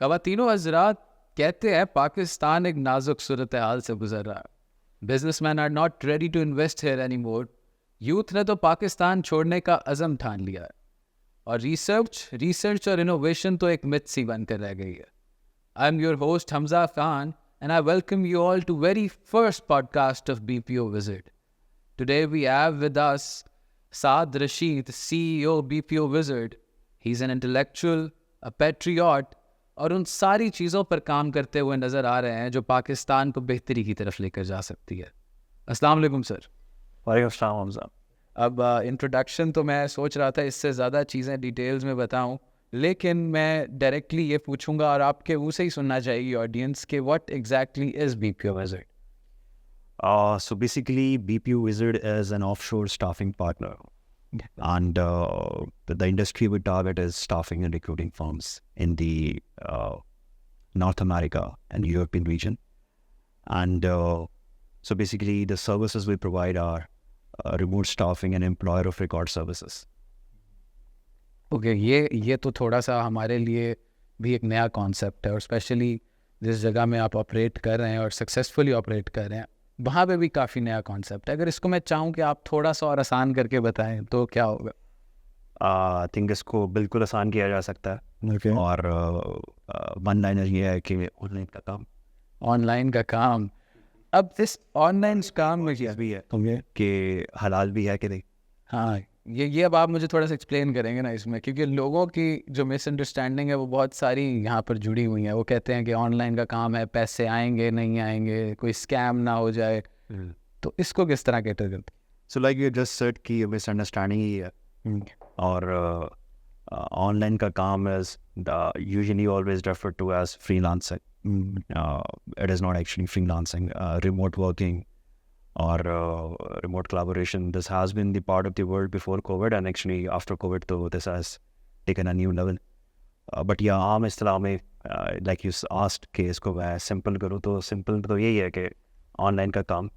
ख़वातीनो हज़रात, कहते हैं पाकिस्तान एक नाजुक सूरत हाल से गुजर रहा है। Businessmen are not ready to invest here any more. Youth ने तो पाकिस्तान छोड़ने का अज़म ठान लिया है और रिसर्च और इनोवेशन तो एक मिथ सी बनकर रह गई है। I am your host Hamza Khan and I welcome you all to very first podcast of BPO Visit. Today we have with us Saad Rashid, CEO BPO Visit. He's an intellectual, a patriot और उन सारी चीज़ों पर काम करते हुए नज़र आ रहे हैं जो पाकिस्तान को बेहतरी की तरफ लेकर जा सकती है। अस्सलाम वालेकुम सर। वालेकुम अस्सलाम हमजा। अब इंट्रोडक्शन तो मैं सोच रहा था इससे ज़्यादा चीज़ें डिटेल्स में बताऊं, लेकिन मैं डायरेक्टली ये पूछूंगा और आपके मुँह से ही सुनना चाहिए ऑडियंस के what exactly is BPO Visit? So basically, BPO Wizard is an offshore staffing partner, and the industry we target is staffing and recruiting firms in the North America and European region. And so basically, the services we provide are remote staffing and employer of record services. Okay, ये तो थोड़ा सा हमारे लिए भी एक नया concept है और स्पेशली जिस जगह में आप ऑपरेट कर रहे हैं और सक्सेसफुली ऑपरेट कर रहे हैं वहाँ पे भी काफ़ी नया कॉन्सेप्ट है। अगर इसको मैं चाहूँ कि आप थोड़ा सा और आसान करके बताएं तो क्या होगा? आई थिंक इसको बिल्कुल आसान किया जा सकता है। Okay. और वन लाइनर ये है कि ऑनलाइन का काम। अब इस ऑनलाइन काम में क्या भी है कि हलाल भी है कि नहीं। हाँ, ये अब आप मुझे थोड़ा सा एक्सप्लेन करेंगे ना इसमें, क्योंकि लोगों की जो मिसअंडरस्टैंडिंग है वो बहुत सारी यहाँ पर जुड़ी हुई हैं। वो कहते हैं कि ऑनलाइन का काम है, पैसे आएंगे नहीं आएंगे, कोई स्कैम ना हो जाए, तो इसको किस तरह कैटर करते? So like you just said कि मिसअंडरस्टैंडिंग ही है। और ऑनलाइन का काम is usually always refer to as freelancing. It is not actually freelancing, remote working or remote collaboration. This has been the part of the world before COVID, and actually after COVID, though, this has taken a new level. But yeah, आम इस्तेलाह में like you asked कि इसको मैं simple करूँ तो simple तो यही है कि online का काम,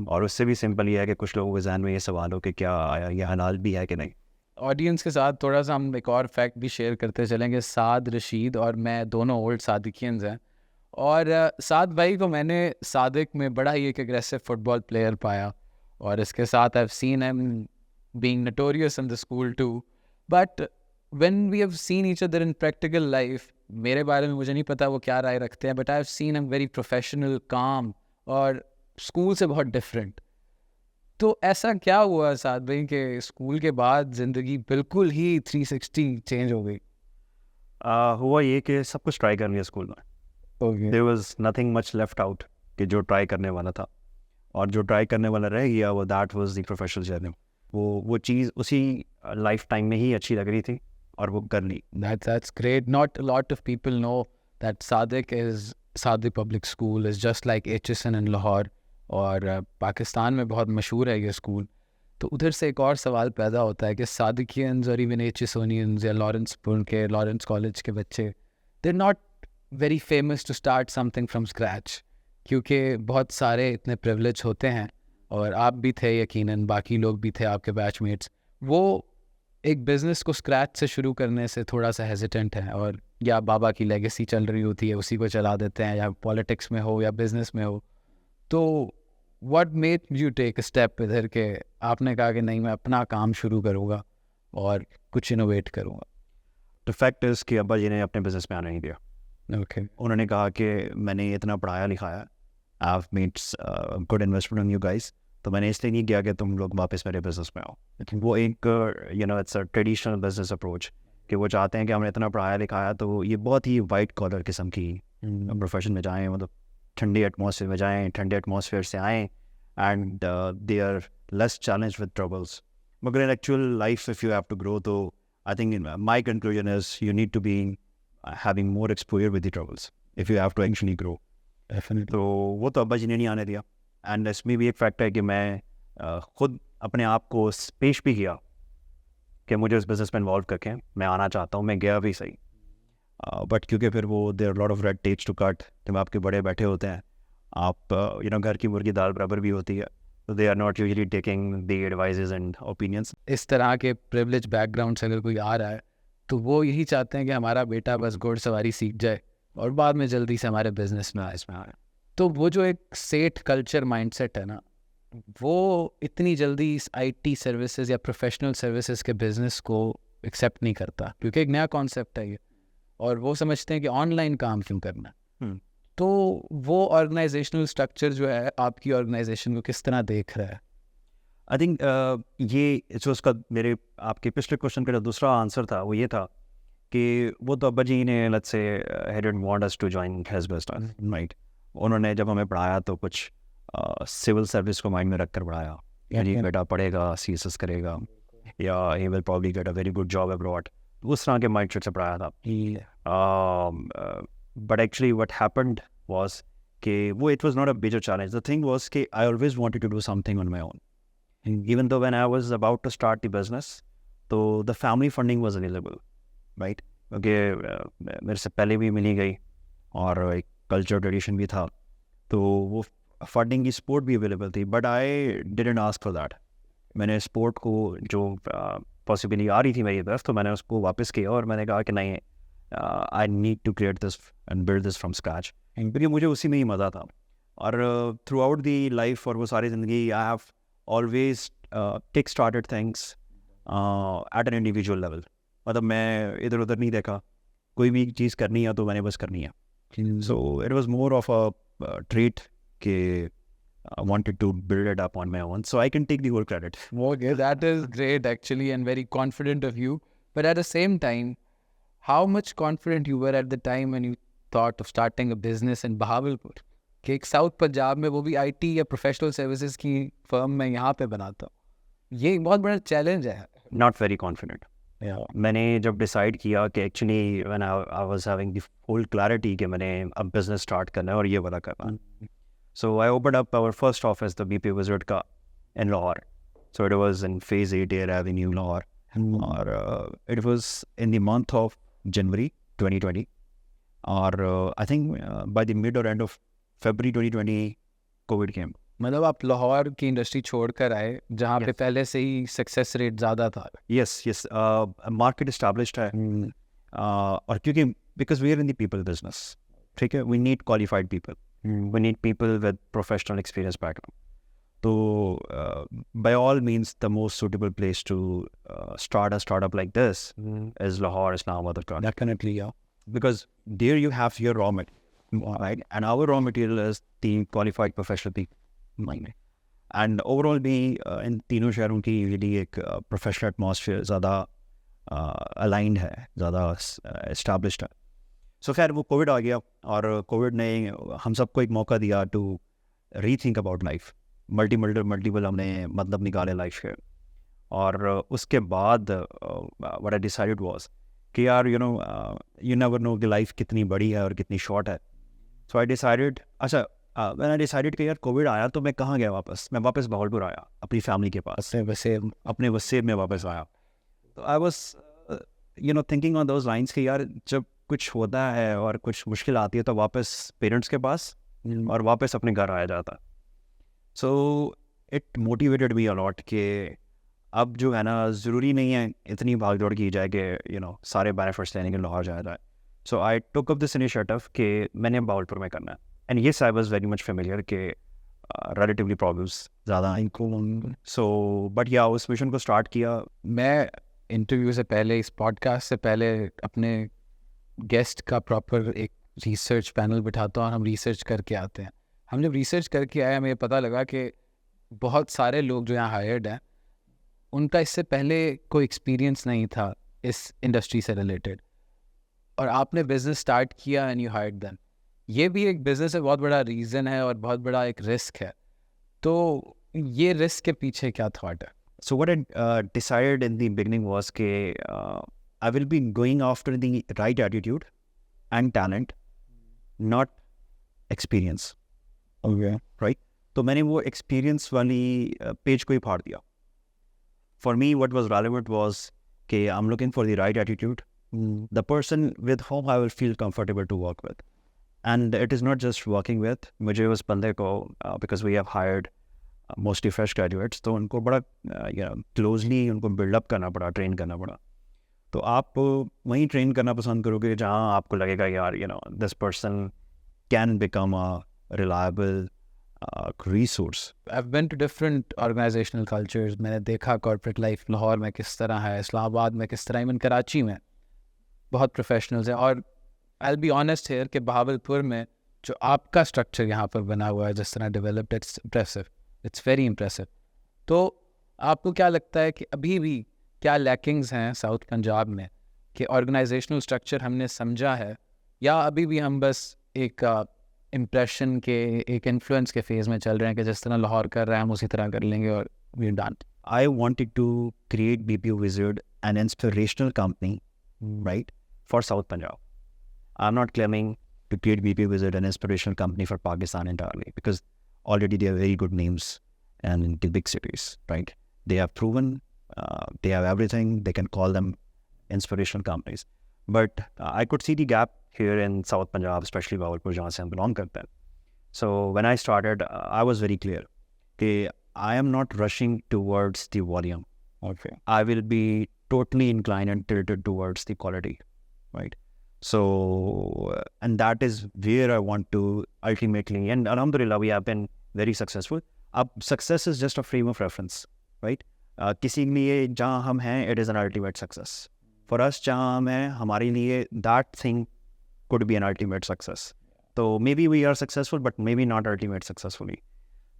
और उससे भी simple ये है कि कुछ लोगों के ज़हन में ये सवाल हो कि क्या ये हलाल भी है कि नहीं। ऑडियंस के साथ थोड़ा सा हम एक और फैक्ट भी शेयर करते चलेंगे। साद रशीद और मैं दोनों ओल्ड सादिकियंस हैं और साद भाई को मैंने सादिक में बड़ा ही एक एग्रेसिव फुटबॉल प्लेयर पाया और इसके साथ I have seen him being notorious in the school too, but when we have seen each other in practical life, मेरे बारे में मुझे नहीं पता वो क्या राय रखते हैं, but I have seen him very professional, काम और स्कूल से बहुत डिफरेंट। तो ऐसा क्या हुआ साद भाई कि स्कूल के बाद ज़िंदगी बिल्कुल ही 360 चेंज हो गई? हुआ ये कि सब कुछ ट्राई कर लिया स्कूल में। There was nothing much left out कि जो ट्राई करने वाला था, और जो ट्राई करने वाला रह गया वो that was the professional journey। वो चीज़ उसी लाइफ टाइम में ही अच्छी लग रही थी और वो कर ली। That's great. Not a lot of people know that Sadiq Public School is just like HSN in Lahore, और पाकिस्तान में बहुत मशहूर है ये स्कूल। तो उधर से एक और सवाल पैदा होता है कि सादिकियंस और इवन HSonians या लॉरेंस कॉलेज के बच्चे, they're not very famous to start something from scratch, क्योंकि बहुत सारे इतने प्रिविलेज होते हैं और आप भी थे, यकीनन बाकी लोग भी थे आपके बैचमेट्स, वो एक बिज़नेस को स्क्रैच से शुरू करने से थोड़ा सा हेजिटेंट है, और या बाबा की लेगेसी चल रही होती है उसी को चला देते हैं, या पॉलिटिक्स में हो या बिज़नेस में हो। तो what made you take a step इधर के आपने कहा कि नहीं मैं अपना काम शुरू करूँगा और कुछ इनोवेट करूँगा? द फैक्ट इज़ कि अब्बा जी ने अपने बिजनेस में आने नहीं दिया। Okay. उन्होंने कहा कि मैंने इतना पढ़ाया लिखाया, I have made good investment on you guys, तो मैंने इसलिए नहीं किया कि तुम लोग वापस मेरे बिजनेस में आओ। वो एक it's a traditional business approach कि वो चाहते हैं कि हमने इतना पढ़ाया लिखाया तो ये बहुत ही वाइट कॉलर किस्म की प्रोफेशन में जाएँ, मतलब ठंडी एटमॉस्फेयर में जाएँ, ठंडे एटमॉस्फेयर से आएँ, and they are less challenge with troubles. मगर in actual life if you have to grow, तो I think my conclusion is you need to be having more exposure with the troubles if you have to actually grow. Definitely. तो वो तो अब्बा जी ने नहीं आने दिया, एंड इसमें भी एक फैक्ट है कि मैं खुद अपने आप को पेश भी किया कि मुझे उस बिज़नेस में इन्वॉल्व करके मैं आना चाहता हूँ। मैं गया भी सही, बट क्योंकि फिर वो there lot of red tapes to cut, जब आपके बड़े बैठे होते हैं, आप घर की मुर्गी दाल बराबर भी होती है, तो they are not usually taking the advices and opinions. इस तरह के प्रिविलेज बैकग्राउंड से अगर कोई आ रहा है तो वो यही चाहते हैं कि हमारा बेटा बस घुड़सवारी सीख जाए और बाद में जल्दी से हमारे बिजनेस में आया। तो वो जो एक सेठ कल्चर माइंडसेट है ना, वो इतनी जल्दी इस आईटी सर्विसेज या प्रोफेशनल सर्विसेज के बिजनेस को एक्सेप्ट नहीं करता, क्योंकि एक नया कॉन्सेप्ट है ये, और वो समझते हैं कि ऑनलाइन काम क्यों करना। तो वो ऑर्गेनाइजेशनल स्ट्रक्चर जो है आपकी ऑर्गेनाइजेशन को किस तरह देख रहा है? आई थिंक ये जो उसका मेरे आपके पिछले क्वेश्चन का जो दूसरा आंसर था वो ये था कि वो तो अब्बा जी ने let's say he didn't want us to join his business, right? उन्होंने जब हमें पढ़ाया तो कुछ सिविल सर्विस को माइंड में रख कर पढ़ाया, यानी बेटा पढ़ेगा CSS करेगा या he will probably get a very good job abroad, उस तरह के माइंडसेट से पढ़ाया था। But actually what happened was कि वो it was not a major challenge. The thing was कि I always wanted to do something on my own, even though when I was about to start the business, तो the family funding was available, right? क्योंकि मेरे से पहले भी मिली गई और एक कल्चर ट्रेडिशन भी था, तो वो फंडिंग की सपोर्ट भी अवेलेबल थी, but I didn't ask for that. मैंने सपोर्ट को जो पॉसिबिलिटी आ रही थी मेरी तरफ, तो मैंने उसको वापस किया और मैंने कहा कि नहीं, I need to create this and build this from scratch, क्योंकि मुझे उसी में ही मज़ा था। और थ्रू आउट दी लाइफ और वो सारी ज़िंदगी I have always kick-started things at an individual level. मतलब मैं इधर उधर नहीं देखा, कोई भी चीज़ करनी है तो मैंने बस करनी है। So it was more of a trait कि I wanted to build it up on my own, so I can take the whole credit. Okay, that is great actually and very confident of you. But at the same time, how much confident you were at the time when you thought of starting a business in Bahawalpur? कि एक south Punjab में, वो भी IT या professional services की firm में यहाँ पे बनाता हूँ, ये एक बहुत बड़ा चैलेंज है। Not very confident. मैंने जब डिसाइड किया कि actually when I was having the full clarity कि मैंने अब बिजनेस स्टार्ट करना है और ये वाला करना है, so I opened up our first office the BP visit का in Lahore. So it was in phase 8 air avenue Lahore, और it was in the month of January 2020, और I think by the mid और end of February 2020 covid came. मतलब आप लाहौर की industry छोड़कर आए जहाँ पे पहले से ही सक्सेस रेट ज़्यादा था। यस, मार्केट इस्टेब्लिश्ड है, और क्योंकि because we are in the people business, ठीक है, we need qualified people, we need people with professional experience background. तो by all means the most suitable place to start a startup like this is Lahore, Islamabad, or Karachi. Definitely, yeah. Because there you have your raw material, right? And our raw material is the qualified professional people. And overall भी इन तीनों शहरों की really एक professional atmosphere ज़्यादा aligned है, ज़्यादा established है। So खैर वो कोविड आ गया, और कोविड ने हम सबको एक मौका दिया to rethink about life. Multiple हमने मतलब निकाले लाइफ के, और उसके बाद what I decided was कि यार you never know कि लाइफ कितनी बड़ी है और कितनी शॉर्ट है। So I decided, when I decided कि यार कोविड आया तो मैं कहाँ गया वापस, मैं वापस बहावलपुर आया अपनी फैमिली के पास, अपने वसेब में वापस आया। तो I was thinking on those lines कि यार जब कुछ होता है और कुछ मुश्किल आती है तो वापस पेरेंट्स के पास और वापस अपने घर आया जाता। So it motivated me a lot कि अब जो है ना, ज़रूरी नहीं है इतनी भाग दौड़ की जाए कि सारे बेनिफिट्स लेने के लाहौर जाया जाए। So I took up this initiative कि मैंने बहावलपुर में करना है, and yes, I was very much familiar कि relatively problems ज़्यादा हैं। So but yeah, उस मिशन को स्टार्ट किया। मैं इंटरव्यू से पहले, इस पॉडकास्ट से पहले, अपने गेस्ट का प्रॉपर एक रिसर्च पैनल बिठाता हूँ और हम रिसर्च करके आते हैं। हम जब रिसर्च करके आए, हमें पता लगा कि बहुत सारे लोग जो यहाँ हायर्ड हैं, उनका इससे पहले कोई एक्सपीरियंस नहीं था इस इंडस्ट्री से रिलेटेड, और आपने बिजनेस स्टार्ट किया एंड यू हायर्ड देम। ये भी एक बिजनेस है, बहुत बड़ा रीज़न है और बहुत बड़ा एक रिस्क है। तो ये रिस्क के पीछे क्या थॉट है? So what I decided in the beginning was that I will be going after the right attitude and talent, not experience. Okay. Right? तो मैंने वो experience वाली पेज को ही फाड़ दिया। For me, what was relevant was कि I'm looking for the right attitude, the person with whom I will feel comfortable to work with. And it is not just working with, मुझे उस बंदे को because we have hired mostly fresh graduates, तो उनको बड़ा closely उनको build up करना पड़ा, train करना पड़ा। तो आप वहीं ट्रेन करना पसंद करोगे जहाँ आपको लगेगा यार this person can become a reliable resource. I've been to different organizational cultures. मैंने देखा corporate life लाहौर में किस तरह है, इस्लामाबाद में किस तरह, इवन कराची में बहुत प्रोफेशनल्स हैं. और I'll be honest here कि बहावलपुर में जो आपका स्ट्रक्चर यहाँ पर बना हुआ है, जिस तरह developed, it's impressive, it's very impressive. तो आपको क्या लगता है कि अभी भी क्या लैकिंग्स हैं साउथ पंजाब में कि ऑर्गेनाइजेशनल स्ट्रक्चर हमने समझा है, या अभी भी हम बस एक इम्प्रेशन के, एक इन्फ्लुएंस के फेज में चल रहे हैं कि जिस तरह लाहौर कर रहे हैं हम उसी तरह कर लेंगे और we done? I wanted to create BPO Wizard, an inspirational company, right, for South Punjab. I'm not claiming to create BPO Wizard, an inspirational company for Pakistan entirely, because already they have very good names and in the big cities, right? They have proven, they have everything. They can call them inspirational companies. But I could see the gap here in South Punjab, especially Bahawalpur, jahan se hum belong karte hain. So when I started, I was very clear that I am not rushing towards the volume. Okay. I will be totally inclined and tilted towards the quality, right? So, and that is where I want to ultimately, and alhamdulillah, we have been very successful. Success is just a frame of reference, right? किसी के लिए जहाँ हम हैं, it is an ultimate success. For us, जहाँ हम हैं, हमारे लिए that thing could be an ultimate success. So maybe we are successful, but maybe not ultimate successfully.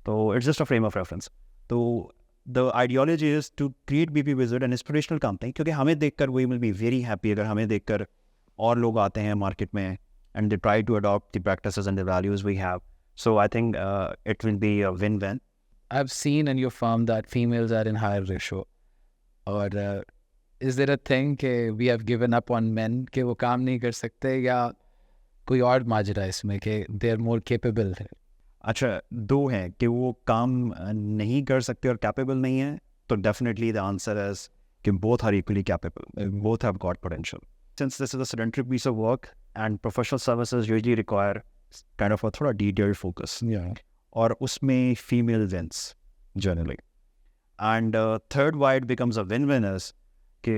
So it's just a frame of reference. So the ideology is to create BP Wizard, an inspirational company, क्योंकि हमें देखकर we will be very happy अगर हमें देखकर और लोग आते हैं मार्केट में and they try to adopt the practices and the values we have. So I think it will be a win-win. I've seen in your firm that females are in higher ratio. Or is there a thing कि we have given up on men कि वो काम नहीं कर सकते, या कोई और माजरा इसमें कि they are more capable है? अच्छा, दो हैं कि वो काम नहीं कर सकते और कैपेबल नहीं है, तो डेफिनेटली द आंसर इज कि both are equally capable, both have got potential. Since this is a sedentary piece of work and professional services usually require kind of a थोड़ा डिटेल्ड फोकस, और उसमें female wins generally. And third why it becomes a win win is कि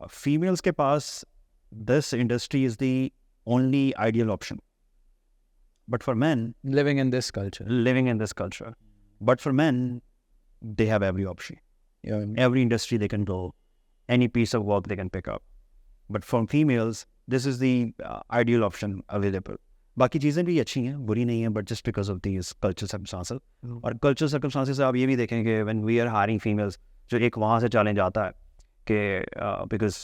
females के पास this industry is the only ideal option. But for men, living in this culture, but for men, they have every option. Yeah. Every industry they can go, any piece of work they can pick up. But for females, this is the ideal option available. बाकी चीज़ें भी अच्छी हैं, बुरी नहीं हैं, but just because of these cultural circumstances. और cultural circumstances से आप ये भी देखेंगे when we are hiring females, जो एक वहाँ से चैलेंज आता है कि because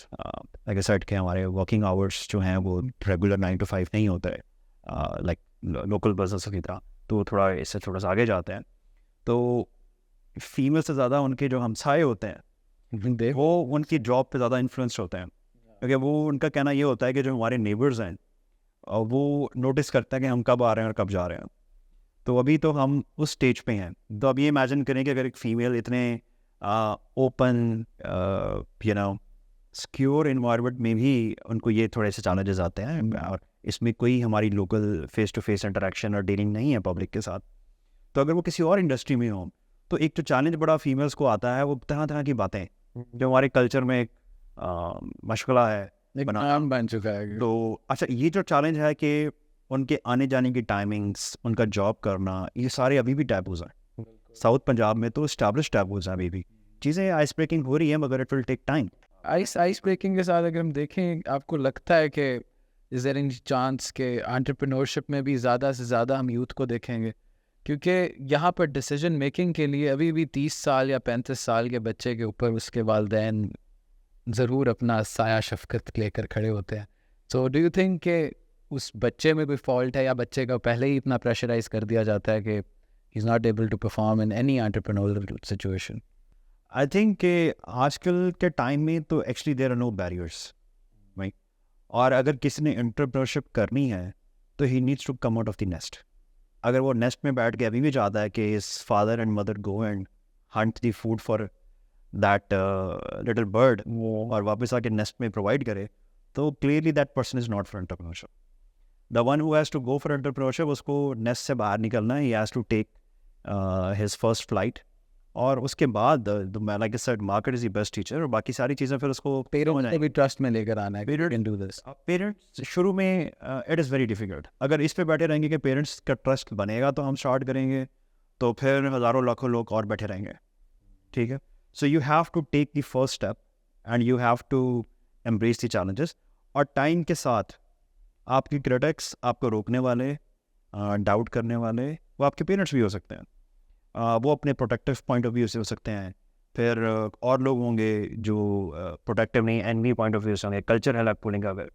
like I said कि हमारे working hours जो हैं वो regular 9 to 5 नहीं होता है, like लोकल बिजनेस की तरह, तो थोड़ा इससे थोड़ा सा आगे जाते हैं. तो फीमेल से ज़्यादा उनके जो हमसाए होते हैं वो उनकी जॉब पे ज़्यादा इन्फ्लुएंस होते हैं, क्योंकि वो उनका कहना ये होता है कि जो हमारे नेबर्स हैं वो नोटिस करते हैं कि हम कब आ रहे हैं और कब जा रहे हैं. तो अभी तो हम उस स्टेज पे हैं. तो अब ये इमेजिन करें कि अगर एक फ़ीमेल इतने ओपन सिक्योर इन्वायरमेंट में भी उनको ये थोड़े से चैलेंजेस आते हैं, और इसमें कोई हमारी local face to face interaction और डीलिंग नहीं है पब्लिक के साथ. तो अगर वो किसी और इंडस्ट्री में हो, तो एक जो चैलेंज बड़ा फीमेल्स को आता है वो तरह तरह की बातें जो हमारे कल्चर में एक मशगला है, नाम बन चुका है. तो अच्छा, ये जो चैलेंज है कि उनके आने जाने की टाइमिंग्स, उनका जॉब करना, ये सारे अभी भी टैबूज हैं. साउथ पंजाब में तो एस्टैब्लिश टैबूज हैं, अभी भी चीज़ें आइस ब्रेकिंग हो रही है, मगर it will take time. Ice breaking के साथ अगर हम देखें, आपको लगता है कि इज देयर एनी चांस के एंटरप्रेन्योरशिप में भी ज़्यादा से ज़्यादा हम यूथ को देखेंगे? क्योंकि यहाँ पर डिसीजन मेकिंग के लिए अभी भी 30 साल या 35 साल के बच्चे के ऊपर उसके वालिदैन ज़रूर अपना साया शफकत लेकर खड़े होते हैं. सो डू यू थिंक कि उस बच्चे में कोई फॉल्ट है, या बच्चे का पहले ही इतना प्रेशराइज कर दिया जाता है कि he is not able to perform in any entrepreneurial situation? I think कि आजकल के टाइम में तो actually there are no barriers, right. और अगर किसी ने एंटरप्रेन्योरशिप करनी है तो he needs to come out of the nest. अगर वो नेस्ट में बैठ के अभी भी चाहता है कि his father and mother go and hunt the food for that little bird, और वापस आके नेस्ट में प्रोवाइड करे, तो clearly that person is not for entrepreneurship. The one who has to go for entrepreneurship, उसको नेस्ट से बाहर निकलना है, he has to take his first flight और उसके बाद like I said market is the best teacher, और बाकी सारी चीज़ें फिर उसको पेरेंट्स को भी ट्रस्ट में लेकर आना है, कैन डू दिस। पेरेंट्स शुरू में इट इज़ वेरी डिफिकल्ट। अगर इस पे बैठे रहेंगे कि पेरेंट्स का ट्रस्ट बनेगा तो हम स्टार्ट करेंगे, तो फिर हज़ारों लाखों लोग और बैठे रहेंगे, ठीक है। So you have to take the first step and you have to embrace the challenges, और टाइम के साथ आपकी क्रिटिक्स, आपको रोकने वाले, डाउट करने वाले, वो आपके पेरेंट्स भी हो सकते हैं, वो अपने प्रोटेक्टिव पॉइंट ऑफ व्यू से हो सकते हैं, फिर और लोग होंगे जो प्रोटेक्टिव नहीं, एनवी पॉइंट ऑफ व्यू से होंगे, कल्चर है अलग पुलिंग अगर,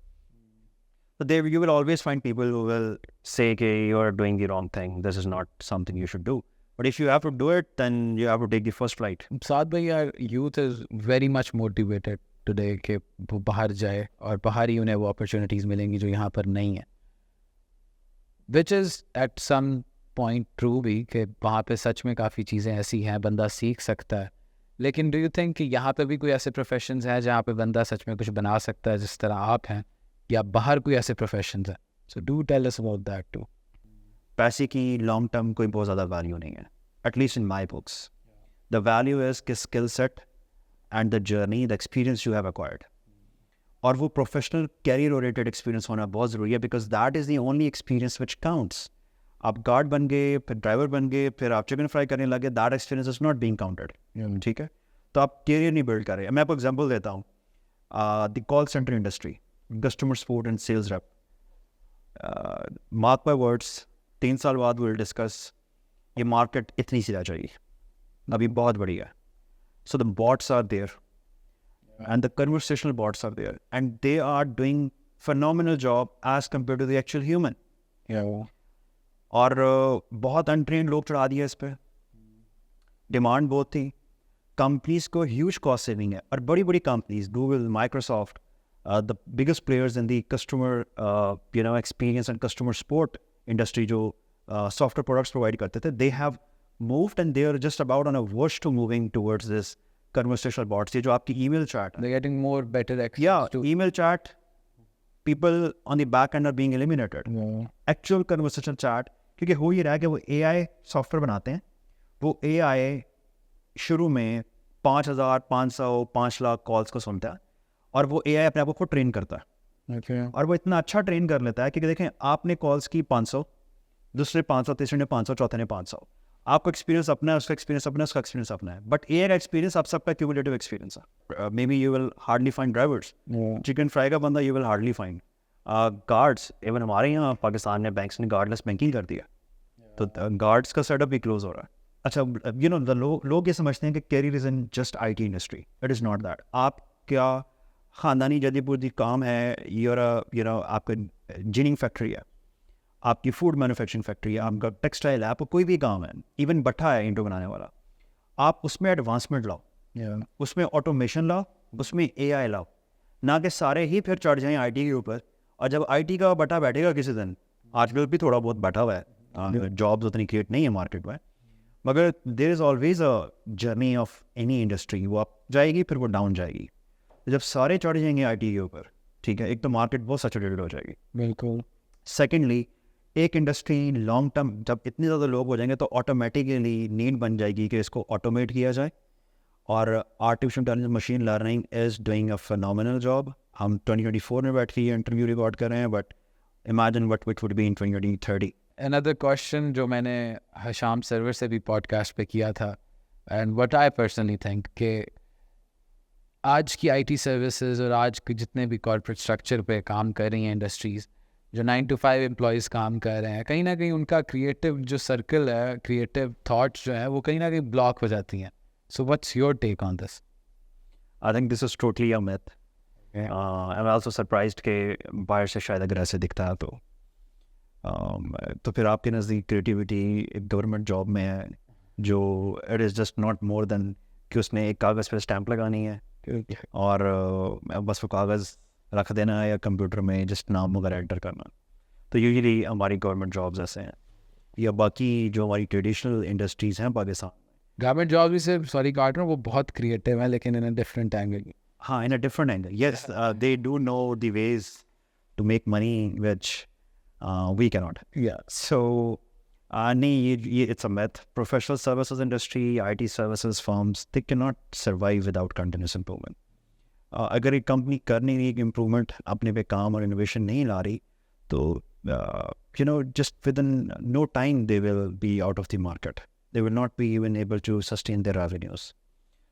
so there you will always find people who will say okay, you are doing the wrong thing, this is not something you should do, but if you have to do it then you have to take the first flight. साथ भाई यार, youth is very much motivated today कि वो बाहर जाए और बाहर ही उन्हें वो अपॉर्चुनिटीज़ मिलेंगी जो यहाँ पर नहीं है, which is at some point true भी कि वहाँ पे सच में काफ़ी चीज़ें ऐसी हैं बंदा सीख सकता है। लेकिन डू यू थिंक कि यहाँ पे भी कोई ऐसे प्रोफेशंस हैं जहाँ पे बंदा सच में कुछ बना सकता है जिस तरह आप हैं, या बाहर कोई ऐसे प्रोफेशंस हैं? So do tell us about that too. पैसे की लॉन्ग टर्म कोई बहुत ज़्यादा वैल्यू नहीं है, at least in my books. The value is कि skill set and the journey, the experience you have acquired, और वो प्रोफेशनल कैरियर ओरिएंटेड एक्सपीरियंस होना बहुत ज़रूरी है, because that is the only experience which counts. आप गार्ड बन गए, फिर ड्राइवर बन गए, फिर आप चिकन फ्राई करने लगे, that experience is not being counted, ठीक है। तो आप कैरियर नहीं बिल्ड कर रहे हैं। मैं आपको एग्जांपल देता हूँ, the call centre industry, customer support and sales rep, mark my words, 3 साल बाद विल डिस्कस, ये मार्केट इतनी सी रह जाएगी, अभी बहुत बड़ी है। So the bots are there and the conversational bots are there, and they are doing phenomenal job as compared to the actual human. और बहुत अनट्रेंड लोग चढ़ा दिया इस पर, डिमांड बहुत थी, कंपनीज को ह्यूज कॉस्ट सेविंग है, और बड़ी बड़ी companies Google, Microsoft, the biggest players in the customer experience and customer support industry जो सॉफ्टवेयर प्रोडक्ट्स प्रोवाइड करते थे, they have moved and they are just about on a worst to moving towards this conversational bots. ये जो आपकी email chat, they're getting more better access yeah, to email chat, people on the back end are being eliminated. Actual conversational chat, क्योंकि हो ये रहा है कि वो AI सॉफ्टवेयर बनाते हैं, वो AI शुरू में 5,000, 500, 5 लाख कॉल्स को सुनता है, और वो AI अपने आप को ट्रेन करता है, और वो इतना अच्छा ट्रेन कर लेता है कि देखें आपने कॉल्स की 500, दूसरे 500, तीसरे ने 500, चौथे ने 500, आपका एक्सपीरियंस अपना है, उसका एक्सपीरियंस अपना है, उसका एक्सपीरियंस अपना है, बट ए का एक्सपीरियंस आप सबका क्यूमुलेटिव एक्सपीरियंस है। May be you will hardly find drivers, chicken fry का बंदा you will hardly find guards. Even हमारे यहाँ पाकिस्तान में बैंक्स ने गार्डलेस बैंकिंग कर दिया, तो गार्ड्स का सेटअप भी क्लोज हो रहा है। अच्छा, यू नो द लोग ये समझते हैं कि career is in just IT industry, it is not that. आप क्या ख़ानदानी जदीपुर काम है, यू नो आपका इंजीनियरिंग फैक्ट्री है, आपकी फूड मैन्युफैक्चरिंग फैक्ट्री है, आपका टेक्सटाइल है, आपको कोई भी काम है, इवन भट्ठा है ईंटों बनाने वाला, आप उसमें एडवांसमेंट लाओ, उसमें ऑटोमेशन लाओ, उसमें AI लाओ, ना कि सारे ही फिर चढ़ जाएं IT के ऊपर। और जब IT का भट्ठा बैठेगा किसी दिन, आजकल भी थोड़ा बहुत बैठा हुआ है, जॉब्स उतनी क्रिएट नहीं है मार्केट में, मगर there is always a journey of any industry, वो अप जाएगी फिर वो डाउन जाएगी। जब सारे चढ़ जाएंगे IT के ऊपर, ठीक है, एक तो मार्केट बहुत सैचुरेटेड हो जाएगी, बिल्कुल। सेकेंडली एक इंडस्ट्री लॉन्ग टर्म जब इतने ज़्यादा लोग हो जाएंगे तो ऑटोमेटिकली नीड बन जाएगी कि इसको ऑटोमेट किया जाए, और artificial intelligence, machine learning is doing a phenomenal job. हम 2024 में बैठ के ये इंटरव्यू रिकॉर्ड कर रहे हैं, but imagine what it would be in 2030। Another question जो मैंने हशाम सर्वर से भी पॉडकास्ट पे किया था, and what I personally think कि आज की IT सर्विसेज और आज के जितने भी कॉर्पोरेट स्ट्रक्चर पे काम कर रही हैं इंडस्ट्रीज़, जो 9 to 5 एम्प्लॉयज़ काम कर रहे हैं, कहीं ना कहीं उनका क्रिएटिव जो सर्कल है, क्रिएटिव थाट्स जो है वो कहीं ना कहीं ब्लॉक हो जाती हैं। So what's your take on this? I think this is totally a myth. I am also surprised कि बाहर से शायद अगर ऐसे दिखता है तो फिर आपके नज़दीक क्रिएटिविटी एक गवर्नमेंट जॉब में है, जो it is just not more than कि उसने एक कागज़ पर स्टैंप लगानी है और बस वो कागज़ रख देना है या कंप्यूटर में जस्ट नाम वगैरह एंटर करना। तो यूजुअली हमारी गवर्नमेंट जॉब्स ऐसे हैं, या बाकी जो हमारी ट्रेडिशनल इंडस्ट्रीज़ हैं पाकिस्तान, गवर्नमेंट जॉब भी सिर्फ, सॉरी काट रहा हूँ, वो बहुत क्रिएटिव है लेकिन इन अ डिफरेंट एंगल। हाँ, in a different angle, yes, they do know the ways to make money which we can not. So नहीं, ये it's a myth. Professional services industry, IT services firms, they cannot survive without continuous improvement. अगर एक company कर नहीं रही improvement, अपने पे काम और इनोवेशन नहीं ला रही, तो just within no time they will be out of the market. They will not be even able to sustain their revenues.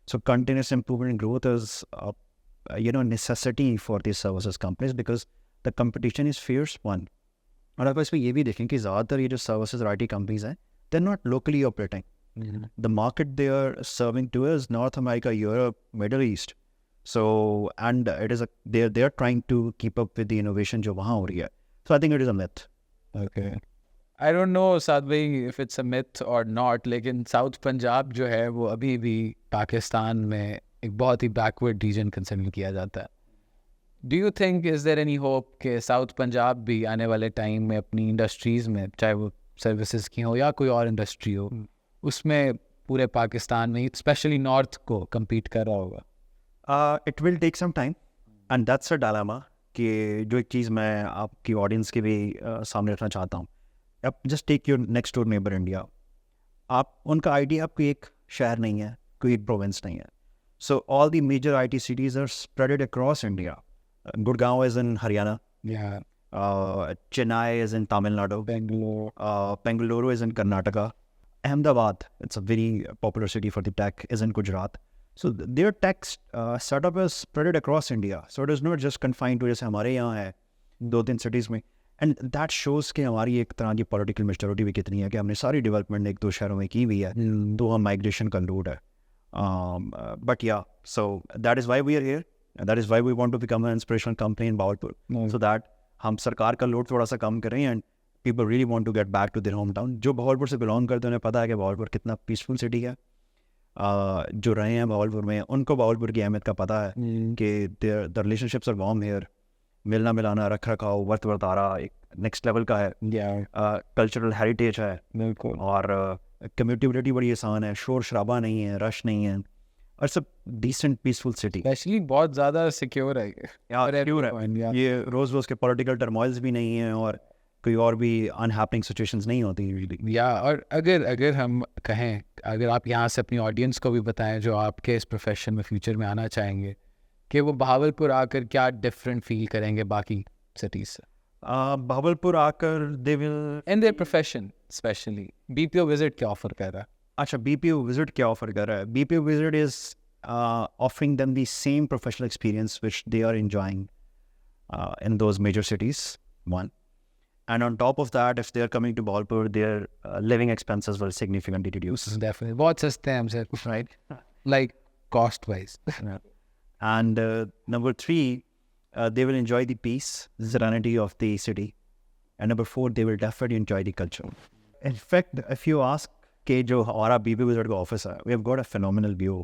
So continuous improvement and growth is necessity for these services companies because the competition is fierce one. और आप इसमें ये भी देखें कि ज़्यादातर ये जो सर्विसेज IT कंपनीज हैं, they're not locally operating. The market they are serving to is North America, Europe, Middle East. So and it is they are trying to keep up with the innovation जो वहाँ हो रही है. So I think it is a myth. Okay. I don't know साद भाई if it's a myth or not, लेकिन south Punjab जो है वो अभी भी पाकिस्तान में एक बहुत ही बैकवर्ड रीजन कंसिडर किया जाता है. Do you think is there any hope कि साउथ पंजाब भी आने वाले टाइम में अपनी इंडस्ट्रीज़ में, चाहे वो सर्विसेज की हो या कोई और इंडस्ट्री हो, उसमें पूरे पाकिस्तान में स्पेशली नॉर्थ को compete कर रहा होगा? It will take some time and that's a dilemma कि जो एक चीज़ मैं आपकी ऑडियंस के भी सामने रखना चाहता हूँ. अब just take your next door neighbour India. आप उनका आइडिया आपको एक शहर नहीं है, कोई एक प्रोविंस नहीं है. So all the major IT cities are spread across India. Gurgaon is in Haryana. Yeah. Chennai is in Tamil Nadu. Bangalore. Bengaluru is in Karnataka. Ahmedabad, it's a very popular city for the tech, is in Gujarat. So their tech setup is spread across India. So it is not just confined to जैसे हमारे यहाँ है 2-3 cities में. And that shows कि हमारी एक तरह की political maturity भी कितनी है कि हमने सारी development एक दो शहरों में की हुई है, तो हम migration का load है. But yeah, so that is why we are here. And that is why we want to become an inspirational company in Bahawalpur. So that हम सरकार का लोड थोड़ा सा कम करें and people really want to get back to their hometown. जो भावलपुर से belong करते हैं उन्हें पता है कि भावलपुर कितना पीसफुल सिटी है. जो रहे हैं भावलपुर में उनको भावलपुर की अहमियत का पता है कि the relationships are warm here. मिलना मिलाना, रख रखाव, वर्त वर्तारा एक नेक्स्ट लेवल का है. कल्चरल हेरिटेज है. बिल्कुल. और कम्यूनिटी बड़ी आसान है, शोर शराबा नहीं है, रश नहीं है, और सब डिसेंट पीसफुल सिटी. एक्चुअली बहुत ज़्यादा सिक्योर है ये. ये रोज़ रोज़ के पॉलिटिकल टर्मोइल्स भी नहीं है और कोई और भी अनहैपनिंग सिचुएशंस नहीं होती यूजुअली. और अगर हम कहें, अगर आप यहाँ से अपनी ऑडियंस को भी बताएं जो आपके इस प्रोफेशन में फ्यूचर में आना चाहेंगे, कि वो बहावलपुर आकर क्या डिफरेंट फील करेंगे बाकी सिटीज से? बहावलपुर आकर they will in their profession specially BPO visit क्या ऑफर कर रहा है? अच्छा, BPO विजिट क्या ऑफर कर रहा है? BPO visit is offering them the same professional experience which they are enjoying in those major cities, one. And on top of that, if they are coming to Bahawalpur, their living expenses will significantly reduce. Definitely. बहुत सस्ते हैं हमसे, right? Like cost wise. And number 3, they will enjoy the peace, the serenity of the city. And number 4, they will definitely enjoy the culture. In fact, if you ask कि जो हमारा BPO visit का office है, we have got a phenomenal view.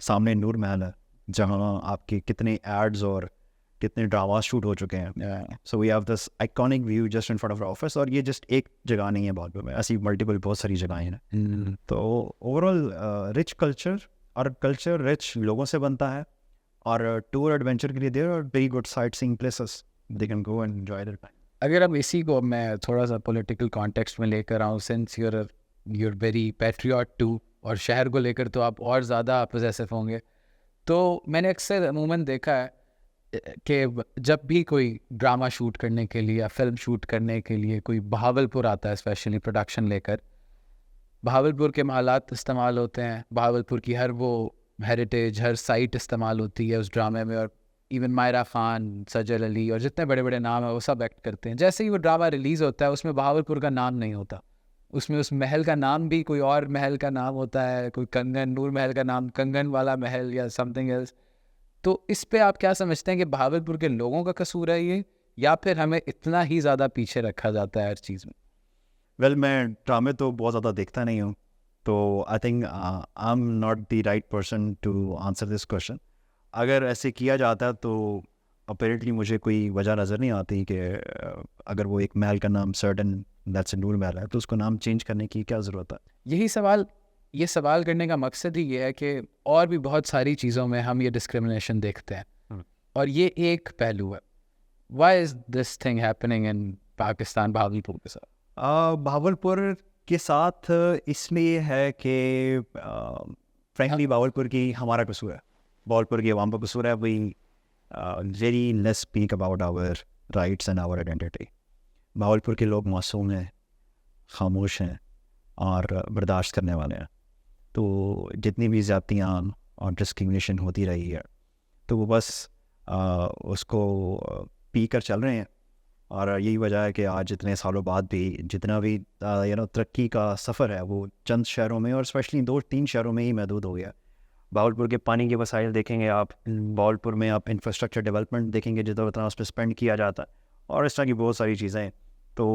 सामने नूर महल है जहाँ आपके कितने एड्स और कितने ड्रामास शूट हो चुके हैं. So we have this iconic view just in front of office. और ये जस्ट एक जगह नहीं है भावलपुर में, ऐसी मल्टीपल बहुत सारी जगहें हैं. तो ओवरऑल रिच कल्चर, और कल्चर रिच लोगों से बनता है. और टूर एडवेंचर के लिए there are very good sightseeing places, they can go and enjoy their time. अगर अब इसी को मैं थोड़ा सा पॉलिटिकल कॉन्टेक्स्ट में लेकर आऊँ, since you're very patriot too, और शहर को लेकर तो आप और ज़्यादा पोजेसिव होंगे, तो मैंने अक्सर अमूमन देखा है कि जब भी कोई ड्रामा शूट करने के लिए या फिल्म शूट करने के लिए कोई बहावलपुर आता है, स्पेशली प्रोडक्शन लेकर, बहावलपुर के मालात इस्तेमाल होते हैं, बहावलपुर की हर वो हेरिटेज, हर साइट इस्तेमाल होती है उस ड्रामे में. और इवन मायरा खान, सजल अली और जितने बड़े बड़े नाम हैं वो सब एक्ट करते हैं. जैसे ही वो ड्रामा रिलीज़ होता है उसमें बहावलपुर का नाम नहीं होता, उसमें उस महल का नाम भी कोई और महल का नाम होता है, कोई कंगन, नूर महल का नाम कंगन वाला महल या समथिंग एल्स. तो इस पे आप क्या समझते हैं कि बहावलपुर के लोगों का कसूर है ये, या फिर हमें इतना ही ज़्यादा पीछे रखा जाता है हर चीज़ में? वेल, मैं ड्रामे तो बहुत ज़्यादा देखता नहीं हूँ, तो I think I am not the right person to answer this question. अगर ऐसे किया जाता है तो अपेरेंटली मुझे कोई वजह नज़र नहीं आती कि अगर वो एक महल का नाम सर्टन दैट्स नूर महल है तो उसको नाम चेंज करने की क्या ज़रूरत है? ये सवाल करने का मकसद ही ये है कि और भी बहुत सारी चीज़ों में हम ये डिस्क्रिमिनेशन देखते हैं, और ये एक पहलू है. Why is this thing happening in Pakistan, Bahawalpur के साथ? भावलपुर के साथ इसलिए है कि फ्रैंकली बावलपुर की हमारा कसूर है, बावलपुर की आवाम का कसूर है। We very less speak about our rights and our identity. Bahawalpur के लोग मासूम हैं, खामोश हैं और बर्दाश्त करने वाले हैं। तो जितनी भी ज़्यादतियाँ और डिस्क्रिमिनेशन होती रही है तो वो बस उसको पी कर चल रहे हैं। और यही वजह है कि आज इतने सालों बाद भी जितना भी तरक्की का सफ़र है वो चंद शहरों में और स्पेशली 2-3 शहरों में ही महदूद हो गया। बावलपुर के पानी के वसाइल देखेंगे आप, बावलपुर में आप इंफ्रास्ट्रक्चर डेवलपमेंट देखेंगे जितना उतना उस पर स्पेंड किया जाता है और इस तरह की बहुत सारी चीज़ें। तो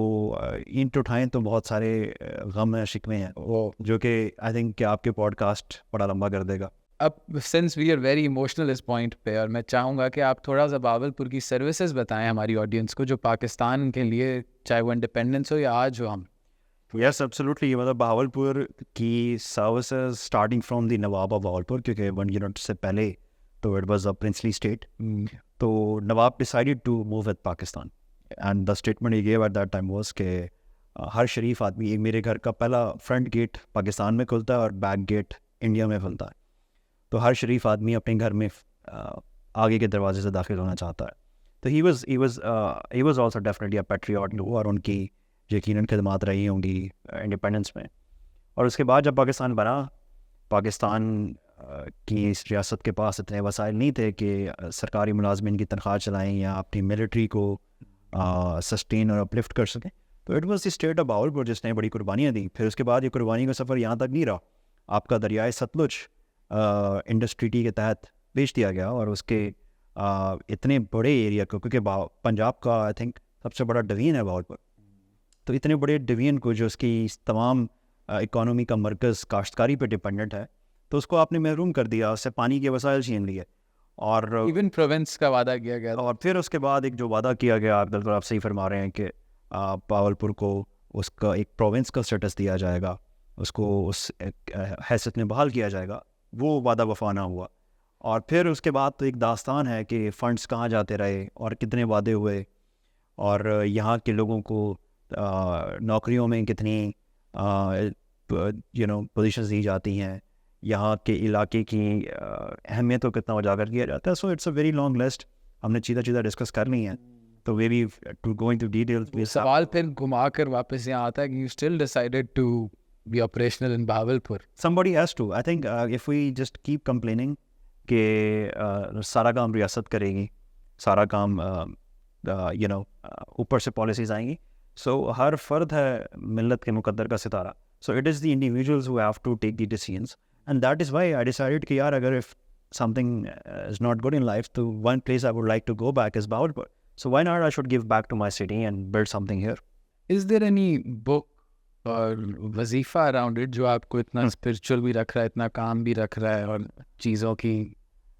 ईंट उठाएँ तो बहुत सारे गम हैं, शिकवे हैं वो, जो कि आई थिंक कि आपके पॉडकास्ट बड़ा लंबा कर देगा। अब since we are very emotional इस पॉइंट पे, और मैं चाहूँगा कि आप थोड़ा सा बावलपुर की सर्विसेज बताएं हमारी ऑडियंस को जो पाकिस्तान के लिए, चाहे वो इंडिपेंडेंस हो या आज हो हम। Yes absolutely. मतलब बावलपुर की services starting from the Nawab of Bahawalpur, क्योंकि 1 यूनिट से पहले तो it was a princely state. तो Nawab decided to move with Pakistan and the statement he gave at that time was कि हर शरीफ आदमी, एक मेरे घर का पहला फ्रंट गेट पाकिस्तान में खुलता है और बैक गेट इंडिया में खुलता है, तो हर शरीफ आदमी अपने घर में आगे के दरवाजे से दाखिल होना चाहता है। तो he was also definitely a patriot, और उनकी यकीनन खिदमात रही होंगी इंडिपेंडेंस में। और उसके बाद जब पाकिस्तान बना, पाकिस्तान की इस रियासत के पास इतने वसाइल नहीं थे कि सरकारी मुलाजमिन की तनख्वाह चलाएं या अपनी मिलिट्री को सस्टेन और अपलिफ्ट कर सकें। तो it was the state of Bahawalpur जिसने बड़ी कुर्बानियाँ दी। फिर उसके बाद ये कुर्बानी का सफ़र यहाँ तक नहीं रहा। आपका दरियाए सतलुज इंडस्ट्री के तहत बेच दिया गया और उसके इतने बड़े एरिया को, क्योंकि पंजाब का आई थिंक सबसे बड़ा डिवीजन है बावलपुर, तो इतने बड़े डिवीजन को जो उसकी तमाम इकॉनमी का मरकज़ काश्तकारी पे डिपेंडेंट है, तो उसको आपने महरूम कर दिया, उससे पानी के वसाइल छीन लिए और इवन प्रोविंस का वादा किया गया। और फिर उसके बाद एक जो वादा किया गया, बिल्कुल आप सही फरमा रहे हैं कि बावलपुर को उसका एक प्रोविंस का स्टेटस दिया जाएगा, उसको उस हैसियत में बहाल किया जाएगा, वो वादा वफा ना हुआ। और फिर उसके बाद तो एक दास्तान है कि फ़ंड्स कहाँ जाते रहे और कितने वादे हुए, और यहाँ के लोगों को नौकरियों में कितनी पोजीशंस दी जाती हैं, यहाँ के इलाके की अहमियत को कितना उजागर किया जाता है। So it's a very long list, हमने चीज़ा डिस्कस कर ली हैं, तो वे भी टू गो इनटू डिटेल्स। सवाल फिर घुमा कर वापस यहाँ आता है कि you still decided to be operational in Bahawalpur. Somebody has to. I think if we just keep complaining कि सारा काम रियासत करेगी, सारा काम ऊपर से पॉलिसीज़ आएंगी, सो हर फर्द है मिल्लत के मुकद्दर का सितारा। So it is the individuals who have to take the decisions, and that is why I decided कि यार अगर if something is not good in life, तो one place I would like to go back is Bahawalpur. So why not I should give back to my city and build something here. Is there any book और वजीफ़ा around it जो आपको इतना spiritual भी रख रहा है, इतना काम भी रख रहा है, और चीज़ों की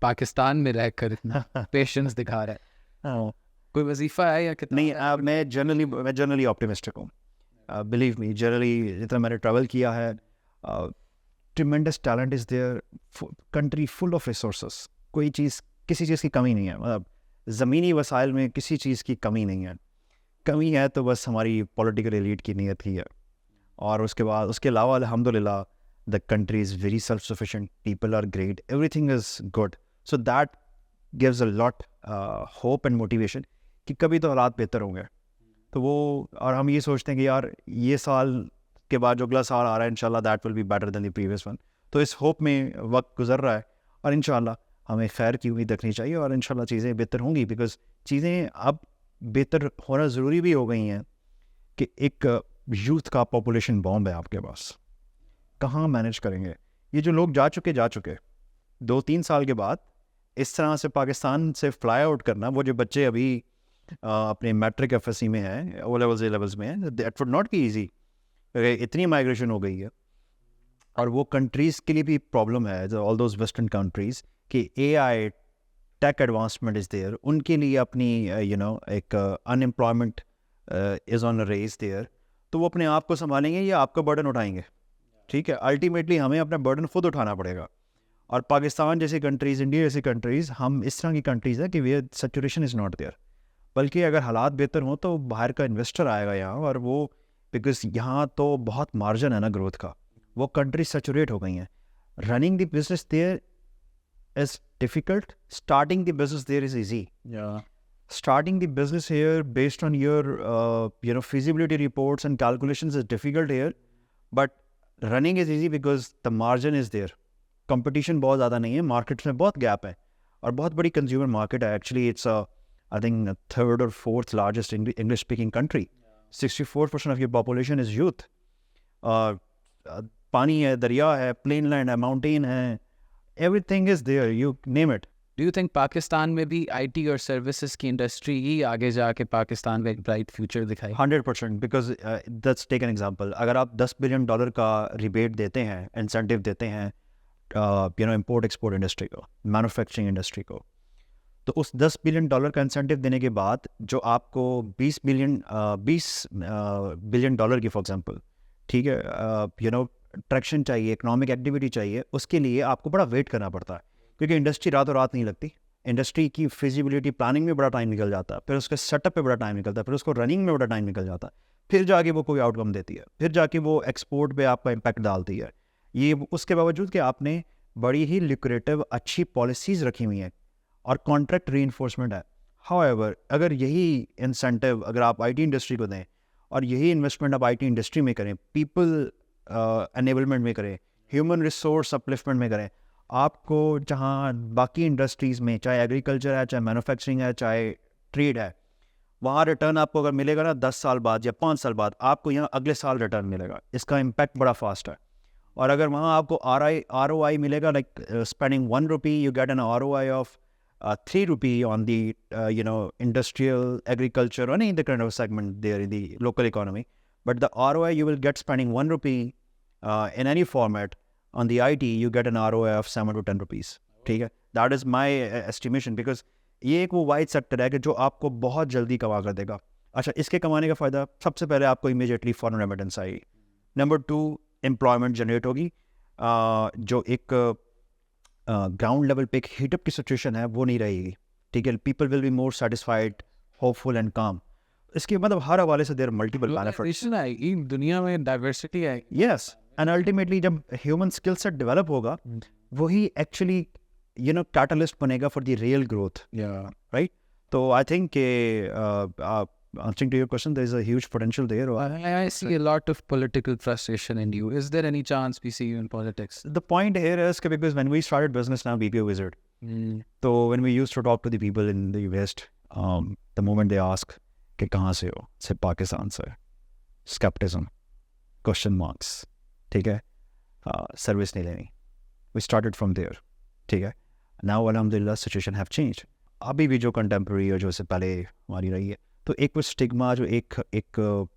पाकिस्तान में रहकर इतना पेशेंस दिखा रहा है? कोई वजीफ़ा है या कितना? नहीं, मैं जनरली ऑप्टिमिस्टिक हूँ। बिलीव मी, जनरली जितना मैंने ट्रैवल किया है, tremendous talent is there, country full of resources, कोई चीज़ किसी चीज़ की कमी नहीं है। मतलब ज़मीनी वसाइल में किसी चीज़ की कमी नहीं है। कमी है तो बस हमारी पॉलिटिकल एलीट की नीयत ही है। और उसके बाद उसके अलावा अल्हम्दुलिल्लाह the country is very self sufficient, people are great, everything is good. So that gives a lot hope and motivation कि कभी तो हालात बेहतर होंगे। तो वो, और हम ये सोचते हैं कि यार ये साल के बाद जो अगला साल आ रहा है इंशाल्लाह that will be better than the previous one. तो इस होप में वक्त गुजर रहा है और इंशाल्लाह हमें खैर की उम्मीद रखनी चाहिए और इंशाल्लाह चीज़ें बेहतर होंगी, बिकॉज चीज़ें अब बेहतर होना ज़रूरी भी हो गई हैं कि एक यूथ का पॉपुलेशन बॉम्ब है आपके पास, कहाँ मैनेज करेंगे? ये जो लोग जा चुके 2-3 साल के बाद इस तरह से पाकिस्तान से फ्लाई आउट करना, वो जो बच्चे अभी अपने मैट्रिक एफएससी में हैं, ओ लेवल्स ए लेवल्स में हैं, that would not be easy. इतनी माइग्रेशन हो गई है और वो कंट्रीज़ के लिए भी प्रॉब्लम है, ऑल दोज वेस्टर्न कंट्रीज़ कि AI tech advancement is there, उनके लिए अपनी एक unemployment is on rage there, तो वो अपने आप को संभालेंगे या आपका बर्डन उठाएंगे? ठीक है, अल्टीमेटली हमें अपना बर्डन खुद उठाना पड़ेगा। और पाकिस्तान जैसी कंट्रीज़, इंडिया जैसी कंट्रीज़, हम इस तरह की कंट्रीज़ है कि वे सैचुरेशन इज़ नॉट देयर, बल्कि अगर हालात बेहतर हों तो बाहर का इन्वेस्टर आएगा यहाँ और वो बिकॉज यहाँ तो बहुत मार्जिन है ना ग्रोथ का, वो कंट्री सेचुरेट हो गई हैं. Running the business there is difficult, starting the business there is easy. Starting the business here based on your feasibility reports and calculations is difficult here, but running is easy because the margin is there. Competition बहुत ज़्यादा नहीं है, markets में बहुत gap है और बहुत बड़ी consumer market है. Actually it's I think third or fourth largest English speaking country. 64% of your population is youth. पानी है, दरिया है, plain land है, mountain है, everything is there, you name it. Do you think Pakistan में भी IT और सर्विसेज की इंडस्ट्री ही आगे जाके पाकिस्तान का एक ब्राइट फ्यूचर दिखाई? 100%. Because let's take an example. अगर आप $10 बिलियन का रिबेट देते हैं, इंसेंटिव देते हैं इंपोर्ट एक्सपोर्ट इंडस्ट्री को, मैन्युफैक्चरिंग इंडस्ट्री को, तो उस $10 बिलियन का इंसेंटिव देने के बाद जो आपको 20 बिलियन की फॉर एग्जांपल, ठीक है, ट्रैक्शन चाहिए, इकोनॉमिक एक्टिविटी चाहिए, उसके लिए आपको बड़ा वेट करना पड़ता है क्योंकि इंडस्ट्री रातों रात नहीं लगती. इंडस्ट्री की फिजिबिलिटी प्लानिंग में बड़ा टाइम निकल जाता है, फिर उसके सेटअप पे बड़ा टाइम निकलता है, फिर उसको रनिंग में बड़ा टाइम निकल जाता है, फिर जाके वो कोई आउटकम देती है, फिर जाके वो एक्सपोर्ट पे आपका इम्पैक्ट डालती है. ये उसके बावजूद कि आपने बड़ी ही लिक्रेटिव अच्छी पॉलिसीज़ रखी हुई हैं और कॉन्ट्रैक्ट रीइंफोर्समेंट है. हाउएवर अगर यही इंसेंटिव अगर आप IT इंडस्ट्री को दें और यही इन्वेस्टमेंट आप IT इंडस्ट्री में करें, पीपल एनेबलमेंट में करें, ह्यूमन रिसोर्स अपलिफ्टमेंट में करें, आपको जहाँ बाकी इंडस्ट्रीज़ में चाहे एग्रीकल्चर है, चाहे मैन्युफैक्चरिंग है, चाहे ट्रेड है, वहाँ रिटर्न आपको अगर मिलेगा ना 10 साल बाद या 5 साल बाद, आपको यहाँ अगले साल रिटर्न मिलेगा. इसका इम्पैक्ट बड़ा फास्ट है. और अगर वहाँ आपको ROI मिलेगा, like spending ₹1 you get an ROI of ₹3 on the industrial agriculture और any kind of segment there in the local economy, but the ROI you will get spending ₹1 in any format. On the IT, you get an ROI of ₹7 to ₹10. ठीक है, that is my estimation, because ये एक वो wide sector है कि जो आपको बहुत जल्दी कमा कर देगा. अच्छा, इसके कमाने का फ़ायदा सबसे पहले आपको इमीडिएटली फॉरेन रेमिटेंस आएगी. नंबर 2, एम्प्लॉयमेंट जनरेट होगी. जो एक ग्राउंड लेवल पे एक हीटअप की सिचुएशन है वो नहीं रहेगी. ठीक है, people will be more satisfied, hopeful and काम. इसके मतलब हर हवाले से देयर मल्टीपल बेनिफिट्स आएगी, दुनिया में डाइवर्सिटी आएगी. यस, एंड अल्टीमेटली जब ह्यूमन स्किल सेट डेवलप होगा, वही एक्चुअली कैटलिस्ट बनेगा for the real growth. Right. तो I think answering to your question, there is a huge potential there. I see a lot of political frustration in you. Is there any chance we see you in politics? The point here is because when we started business now, BPO Wizard, so when we used to talk to the people in the West, the moment they ask कि कहाँ से हो, say Pakistan से, skepticism, question marks, ठीक है, service नहीं लेनी. We started from there. ठीक है. Now alhamdulillah situation have changed. अभी भी जो contemporary और जो से पहले हमारी रही है, तो एक वो स्टिग्मा, जो एक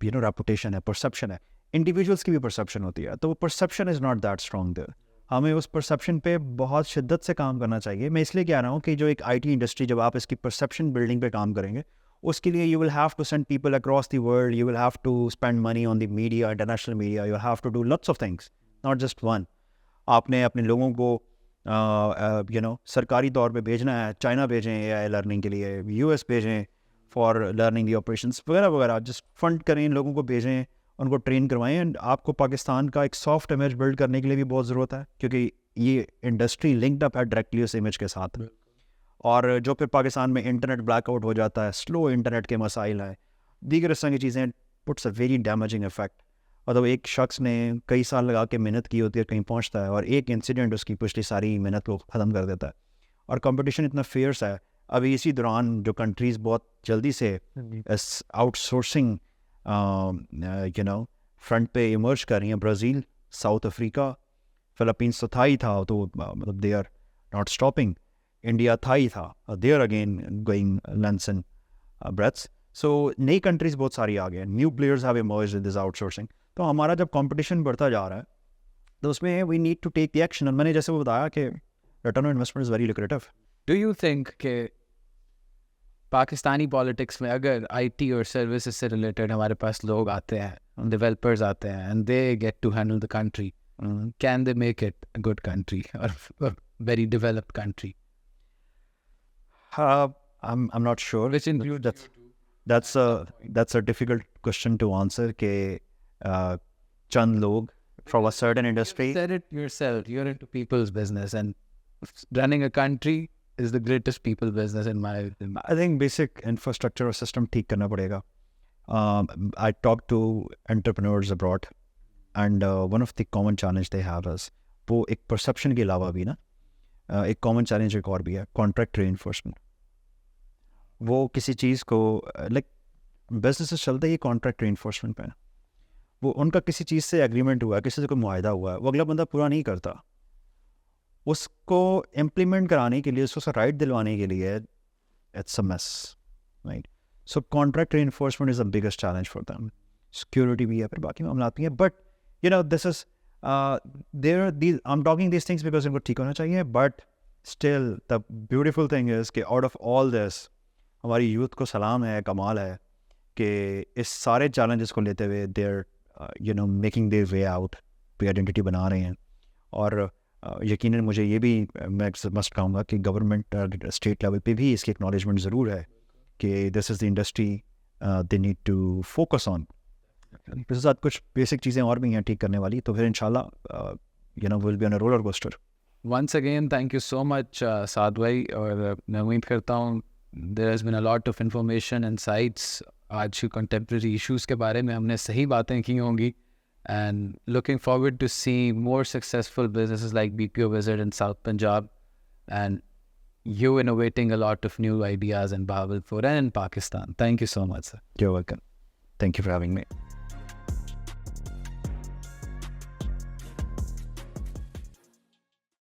रेपुटेशन है, परसेप्शन है, इंडिविजुअल्स की भी परसेप्शन होती है, तो वो perception is not that strong there. हमें उस परसेप्शन पे बहुत शिद्दत से काम करना चाहिए. मैं इसलिए कह रहा हूँ कि जो एक IT इंडस्ट्री, जब आप इसकी परसेप्शन बिल्डिंग पे काम करेंगे, उसके लिए you will have to send people across the world, you will have to spend money on the media, international media, you have to do lots of things, not just one. आपने अपने लोगों को सरकारी तौर पे भेजना है, चाइना भेजें AI लर्निंग के लिए, US भेजें फॉर लर्निंग दी ऑपरेशंस वगैरह वगैरह, जस्ट फंड करें, लोगों को भेजें, उनको ट्रेन करवाएं. एंड आपको पाकिस्तान का एक सॉफ्ट इमेज बिल्ड करने के लिए भी बहुत ज़रूरत है, क्योंकि ये इंडस्ट्री लिंक्ड अप है डायरेक्टली उस इमेज के साथ. और जो फिर पाकिस्तान में इंटरनेट ब्लैकआउट हो जाता है, स्लो इंटरनेट के मसाइल हैं, दीगर इस तरह की चीज़ें, puts a very damaging effect. मतलब एक शख्स ने कई साल लगा के मेहनत की होती है, कहीं पहुँचता है, और एक इंसिडेंट उसकी पिछली सारी मेहनत को ख़त्म कर देता है. और कंपटीशन इतना फेयर्स है. अभी इसी दौरान जो कंट्रीज़ बहुत जल्दी से इस आउटसोर्सिंग फ्रंट पे इमर्ज कर रही हैं, ब्राज़ील, साउथ अफ्रीका, फ़िलीपींस तो था ही था, तो मतलब they are not stopping. India था ही था, they are again going lengths and breadths. So नई कंट्रीज़ बहुत सारी आ गए, new players have emerged in this outsourcing. तो हमारा जब कंपटीशन बढ़ता जा रहा है, तो उसमें we need to take the action. और मैंने जैसे वो बताया कि return on investment is very lucrative. Do you think कि पाकिस्तानी पॉलिटिक्स में अगर IT और सर्विसेज से रिलेटेड हमारे पास लोग आते हैं, डेवलपर्स आते हैं, and they get to handle the country, can they make it a good country और very developed country? I'm not sure. Which includes that's a difficult question to answer. कि चंद लोग from a certain You industry. said it yourself. You're into people's business, and running a country is the greatest people business in my. I think basic infrastructure or system ठीक करना पड़ेगा. I talk to entrepreneurs abroad, and one of the common challenge they have is वो एक perception के अलावा भी ना एक common challenge एक और भी है contract reinforcement. वो किसी चीज़ को like businesses चलते ही contract reinforcement पे हैं. वो उनका किसी चीज़ से एग्रीमेंट हुआ है, किसी से कोई मुआहदा हुआ है, वो अगला बंदा पूरा नहीं करता, उसको इम्प्लीमेंट कराने के लिए, उसको राइट दिलवाने के लिए it's a mess, right. So contract reinforcement is the biggest challenge for them. Security भी है, फिर बाकी मामलात भी हैं, but you know this is there I am talking this things because इनको ठीक होना चाहिए. But still the beautiful thing is कि आउट ऑफ ऑल दिस हमारी यूथ को सलाम है, कमाल है कि इस सारे चैलेंजेस को लेते हुए they're making their way out पे आइडेंटिटी बना रहे हैं. और यकीनन मुझे ये भी मैं मस्ट कहूँगा कि गवर्नमेंट स्टेट लेवल पे भी इसकी एक्नॉलेजमेंट ज़रूर है कि this is the industry they need to focus on. इसके साथ कुछ बेसिक चीज़ें और भी हैं ठीक करने वाली, तो फिर इंशाल्लाह will be on a roller coaster. Once again, thank you so much, साद भाई. और मैं उम्मीद करता हूँ there has been a lot of information and insights आज के contemporary issues के बारे में हमने सही बातें की होंगी. And looking forward to see more successful businesses like BPO Wizard in South Punjab, and you innovating a lot of new ideas in Bahawalpur and in Pakistan. Thank you so much, sir. You're welcome. Thank you for having me.